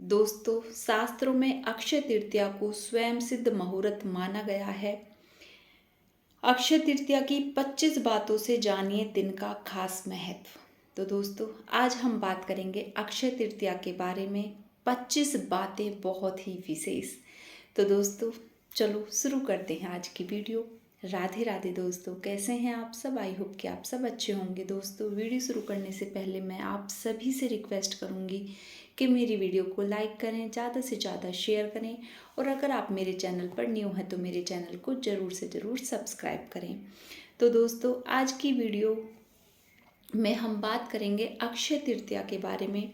दोस्तों, शास्त्रों में अक्षय तृतीया को स्वयं सिद्ध मुहूर्त माना गया है। अक्षय तृतीया की 25 बातों से जानिए दिन का खास महत्व। तो दोस्तों, आज हम बात करेंगे अक्षय तृतीया के बारे में 25 बातें बहुत ही विशेष। तो दोस्तों, चलो शुरू करते हैं आज की वीडियो। राधे राधे दोस्तों, कैसे हैं आप सब? आई होप कि आप सब अच्छे होंगे। दोस्तों, वीडियो शुरू करने से पहले मैं आप सभी से रिक्वेस्ट करूंगी कि मेरी वीडियो को लाइक करें, ज़्यादा से ज़्यादा शेयर करें और अगर आप मेरे चैनल पर न्यू हैं तो मेरे चैनल को ज़रूर से ज़रूर सब्सक्राइब करें। तो दोस्तों, आज की वीडियो में हम बात करेंगे अक्षय तृतीया के बारे में।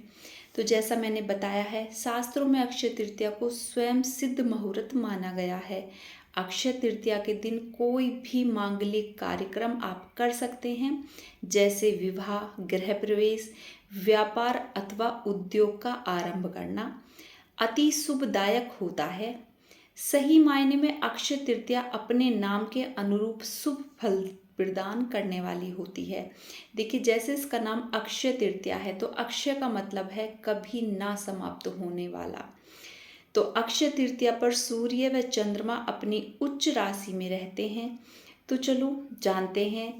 तो जैसा मैंने बताया है, शास्त्रों में अक्षय तृतीया को स्वयं सिद्ध मुहूर्त माना गया है। अक्षय तृतीया के दिन कोई भी मांगलिक कार्यक्रम आप कर सकते हैं, जैसे विवाह, गृह प्रवेश, व्यापार अथवा उद्योग का आरंभ करना अति शुभदायक होता है। सही मायने में अक्षय तृतीया अपने नाम के अनुरूप शुभ फल प्रदान करने वाली होती है। देखिए, जैसे इसका नाम अक्षय तृतीया है तो अक्षय का मतलब है कभी ना समाप्त होने वाला। तो अक्षय तृतीया पर सूर्य व चंद्रमा अपनी उच्च राशि में रहते हैं। तो चलो जानते हैं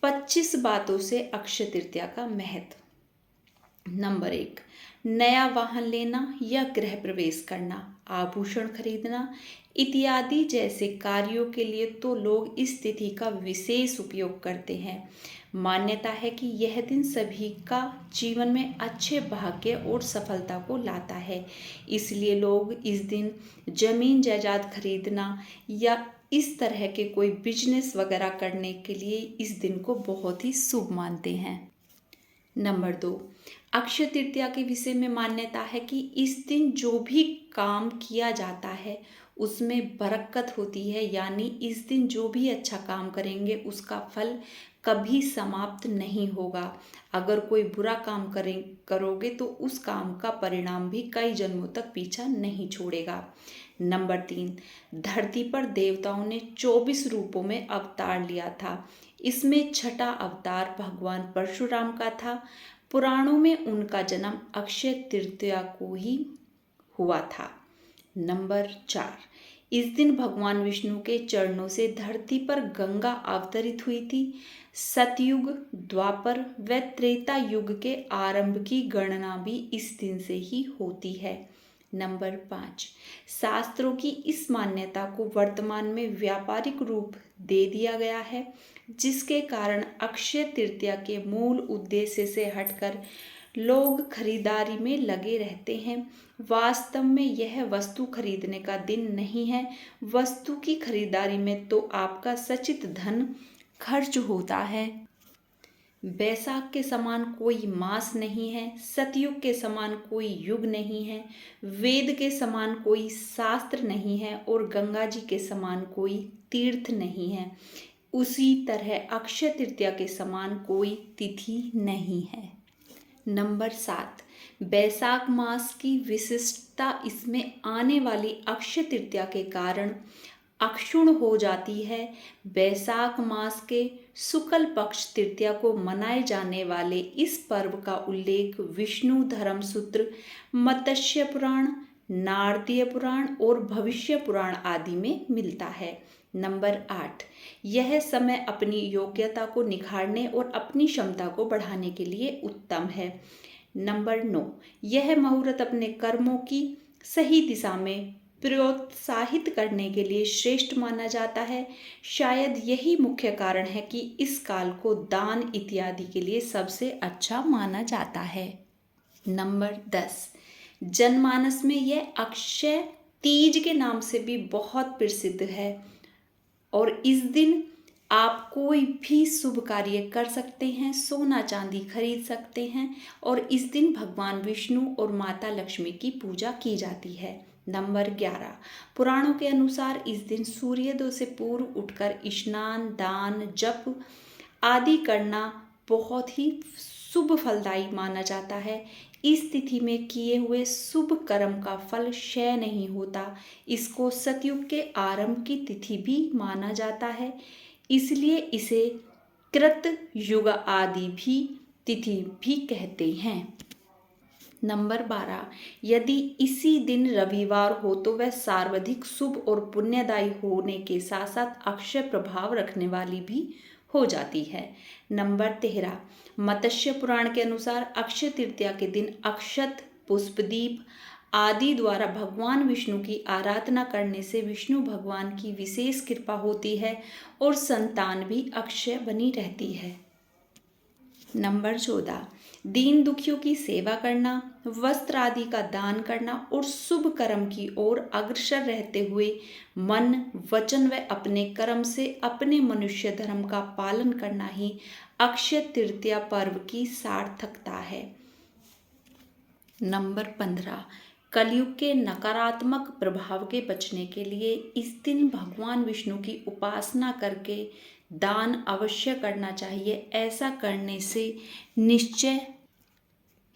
25 बातों से अक्षय तृतीया का महत्व। नंबर 1, नया वाहन लेना या गृह प्रवेश करना, आभूषण खरीदना इत्यादि जैसे कार्यों के लिए तो लोग इस तिथि का विशेष उपयोग करते हैं। मान्यता है कि यह दिन सभी का जीवन में अच्छे भाग्य और सफलता को लाता है। इसलिए लोग इस दिन जमीन जायदाद खरीदना या इस तरह के कोई बिजनेस वगैरह करने के लिए इस दिन को बहुत ही शुभ मानते हैं। नंबर 2, अक्षय तृतीया के विषय में मान्यता है कि इस दिन जो भी काम किया जाता है उसमें बरकत होती है, यानी इस दिन जो भी अच्छा काम करेंगे उसका फल कभी समाप्त नहीं होगा। अगर कोई बुरा काम करोगे तो उस काम का परिणाम भी कई जन्मों तक पीछा नहीं छोड़ेगा। नंबर 3, धरती पर देवताओं ने 24 रूपों में अवतार लिया था। इसमें छठा अवतार भगवान परशुराम का था। पुराणों में उनका जन्म अक्षय तृतीया को ही हुआ था। नंबर 4, इस दिन भगवान विष्णु के चरणों से धरती पर गंगा अवतरित हुई थी। सतयुग, द्वापर व त्रेता युग के आरंभ की गणना भी इस दिन से ही होती है। नंबर 5, शास्त्रों की इस मान्यता को वर्तमान में व्यापारिक रूप दे दिया गया है, जिसके कारण अक्षय तृतीया के मूल उद्देश्य से हटकर लोग खरीदारी में लगे रहते हैं। वास्तव में यह वस्तु खरीदने का दिन नहीं है। वस्तु की खरीदारी में तो आपका सचित धन खर्च होता है। बैसाख के समान कोई मास नहीं है, सतयुग के समान कोई युग नहीं है, वेद के समान कोई शास्त्र नहीं है और गंगा जी के समान कोई तीर्थ नहीं है। उसी तरह अक्षय तृतीया के समान कोई तिथि नहीं है। नंबर 7, बैसाख मास की विशिष्टता इसमें आने वाली अक्षय तृतीया के कारण अक्षुण हो जाती है। बैसाख मास के शुक्ल पक्ष तृतीया को मनाए जाने वाले इस पर्व का उल्लेख विष्णु धर्म सूत्र, मत्स्य पुराण, नारदीय पुराण और भविष्य पुराण आदि में मिलता है। नंबर 8, यह समय अपनी योग्यता को निखारने और अपनी क्षमता को बढ़ाने के लिए उत्तम है। नंबर 9, यह मुहूर्त अपने कर्मों की सही दिशा में प्रोत्साहित करने के लिए श्रेष्ठ माना जाता है। शायद यही मुख्य कारण है कि इस काल को दान इत्यादि के लिए सबसे अच्छा माना जाता है। नंबर 10, जनमानस में यह अक्षय तीज के नाम से भी बहुत प्रसिद्ध है और इस दिन आप कोई भी शुभ कार्य कर सकते हैं, सोना चांदी खरीद सकते हैं और इस दिन भगवान विष्णु और माता लक्ष्मी की पूजा की जाती है। नंबर 11, पुराणों के अनुसार इस दिन सूर्योदय से पूर्व उठकर स्नान, दान, जप आदि करना बहुत ही शुभ फलदायी माना जाता है। इस तिथि में किए हुए शुभ कर्म का फल क्षय नहीं होता। इसको सतयुग के आरंभ की तिथि भी माना जाता है, इसलिए इसे कृत युग आदि भी तिथि भी कहते हैं। नंबर 12, यदि इसी दिन रविवार हो तो वह सर्वाधिक शुभ और पुण्यदायी होने के साथ साथ अक्षय प्रभाव रखने वाली भी हो जाती है। नंबर 13, मत्स्य पुराण के अनुसार अक्षय तृतीया के दिन अक्षत, पुष्पदीप आदि द्वारा भगवान विष्णु की आराधना करने से विष्णु भगवान की विशेष कृपा होती है और संतान भी अक्षय बनी रहती है। नंबर 14, दीन दुखियों की सेवा करना, वस्त्र आदि का दान करना और शुभ कर्म की ओर अग्रसर रहते हुए मन, वचन व अपने कर्म से अपने मनुष्य धर्म का पालन करना ही अक्षय तृतीया पर्व की सार्थकता है। नंबर 15, कलयुग के नकारात्मक प्रभाव के बचने के लिए इस दिन भगवान विष्णु की उपासना करके दान अवश्य करना चाहिए। ऐसा करने से निश्चय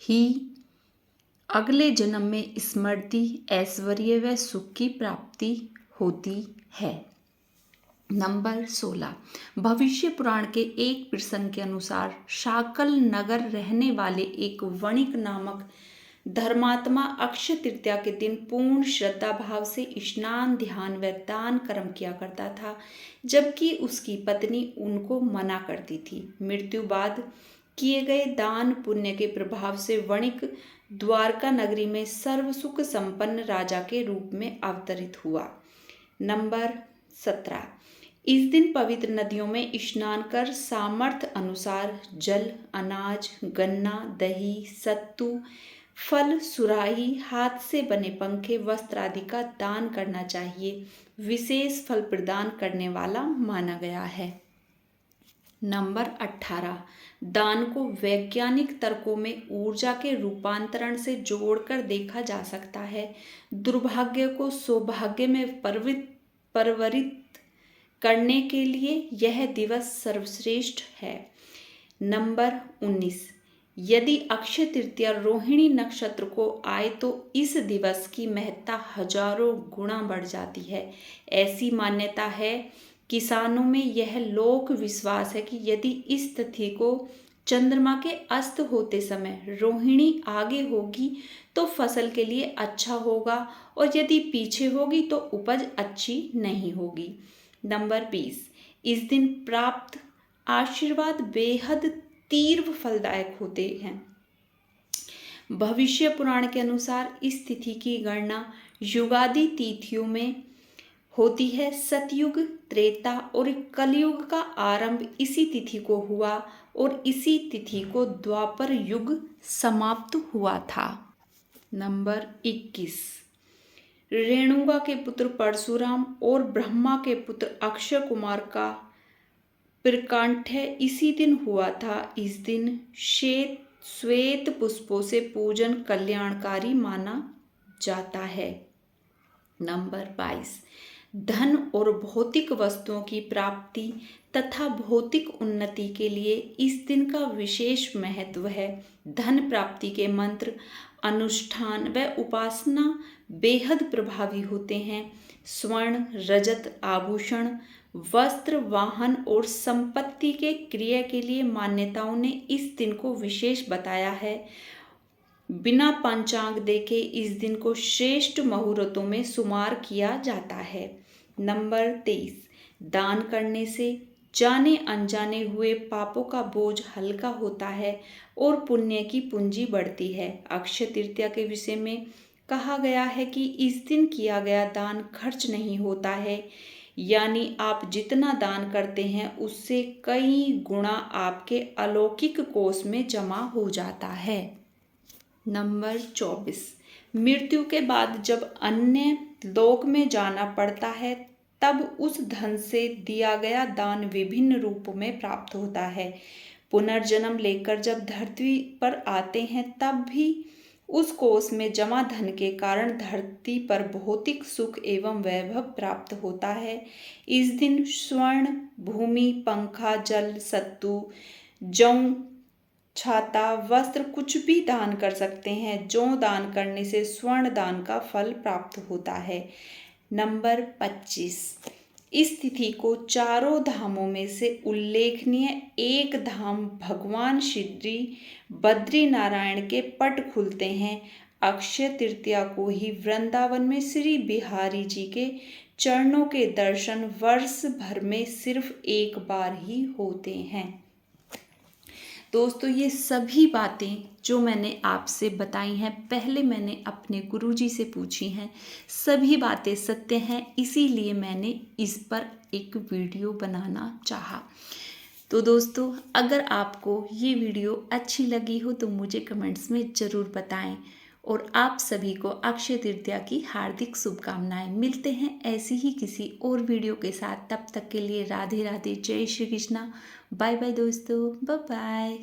ही अगले जन्म में स्मृति, ऐश्वर्य व सुख की प्राप्ति होती है। नंबर 16, भविष्य पुराण के एक प्रसंग के अनुसार शाकल नगर रहने वाले एक वणिक नामक धर्मात्मा अक्षय तृतीया के दिन पूर्ण श्रद्धा भाव से स्नान, ध्यान व दान कर्म किया करता था, जबकि उसकी पत्नी उनको मना करती थी। मृत्यु बाद किए गए दान पुण्य के प्रभाव से वणिक द्वारका नगरी में सर्व सुख संपन्न राजा के रूप में अवतरित हुआ। नंबर 17, इस दिन पवित्र नदियों में स्नान कर सामर्थ्य अनुसार जल, अनाज, गन्ना, दही, सत्तू, फल, सुराही, हाथ से बने पंखे, वस्त्र आदि का दान करना चाहिए। विशेष फल प्रदान करने वाला माना गया है। नंबर 18, दान को वैज्ञानिक तर्कों में ऊर्जा के रूपांतरण से जोड़कर देखा जा सकता है। दुर्भाग्य को सौभाग्य में परिवर्तित करने के लिए यह दिवस सर्वश्रेष्ठ है। नंबर 19, यदि अक्षय तृतीया रोहिणी नक्षत्र को आए तो इस दिवस की महत्ता हजारों गुना बढ़ जाती है। ऐसी मान्यता है, किसानों में यह लोक विश्वास है कि यदि इस तिथि को चंद्रमा के अस्त होते समय रोहिणी आगे होगी तो फसल के लिए अच्छा होगा और यदि पीछे होगी तो उपज अच्छी नहीं होगी। नंबर 20, इस दिन प्राप्त आशीर्वाद बेहद तीव्र फलदायक होते हैं। भविष्य पुराण के अनुसार इस तिथि की गणना युगादि तिथियों में होती है। सतयुग, त्रेता और कलयुग का आरंभ इसी तिथि को हुआ और इसी तिथि को द्वापर युग समाप्त हुआ था। नंबर 21, रेणुका के पुत्र परशुराम और ब्रह्मा के पुत्र अक्षय कुमार का प्रकांठ्य इसी दिन हुआ था। इस दिन श्वेत पुष्पों से पूजन कल्याणकारी माना जाता है। नंबर 22, धन और भौतिक वस्तुओं की प्राप्ति तथा भौतिक उन्नति के लिए इस दिन का विशेष महत्व है। धन प्राप्ति के मंत्र, अनुष्ठान व उपासना बेहद प्रभावी होते हैं। स्वर्ण, रजत, आभूषण, वस्त्र, वाहन और संपत्ति के क्रय के लिए मान्यताओं ने इस दिन को विशेष बताया है। बिना पंचांग देखे इस दिन को श्रेष्ठ मुहूर्तों में शुमार किया जाता है। नंबर 23, दान करने से जाने अनजाने हुए पापों का बोझ हल्का होता है और पुण्य की पूंजी बढ़ती है। अक्षय तृतीया के विषय में कहा गया है कि इस दिन किया गया दान खर्च नहीं होता है, यानी आप जितना दान करते हैं उससे कई गुना आपके अलौकिक कोष में जमा हो जाता है। नंबर 24, मृत्यु के बाद जब अन्य लोक में जाना पड़ता है तब उस धन से दिया गया दान विभिन्न रूपों में प्राप्त होता है। पुनर्जन्म लेकर जब धरती पर आते हैं तब भी उस कोष में जमा धन के कारण धरती पर भौतिक सुख एवं वैभव प्राप्त होता है। इस दिन स्वर्ण, भूमि, पंखा, जल, सत्तू, जौ, छाता, वस्त्र कुछ भी दान कर सकते हैं। जौ दान करने से स्वर्ण दान का फल प्राप्त होता है। नंबर 25, इस तिथि को चारों धामों में से उल्लेखनीय एक धाम भगवान श्री बद्री नारायण के पट खुलते हैं। अक्षय तृतीया को ही वृंदावन में श्री बिहारी जी के चरणों के दर्शन वर्ष भर में सिर्फ एक बार ही होते हैं। दोस्तों, ये सभी बातें जो मैंने आपसे बताई हैं, पहले मैंने अपने गुरुजी से पूछी हैं। सभी बातें सत्य हैं, इसीलिए मैंने इस पर एक वीडियो बनाना चाहा। तो दोस्तों, अगर आपको ये वीडियो अच्छी लगी हो तो मुझे कमेंट्स में ज़रूर बताएं और आप सभी को अक्षय तृतीया की हार्दिक शुभकामनाएं। मिलते हैं ऐसी ही किसी और वीडियो के साथ। तब तक के लिए राधे राधे, जय श्री कृष्णा, बाय बाय दोस्तों, बाय बाय।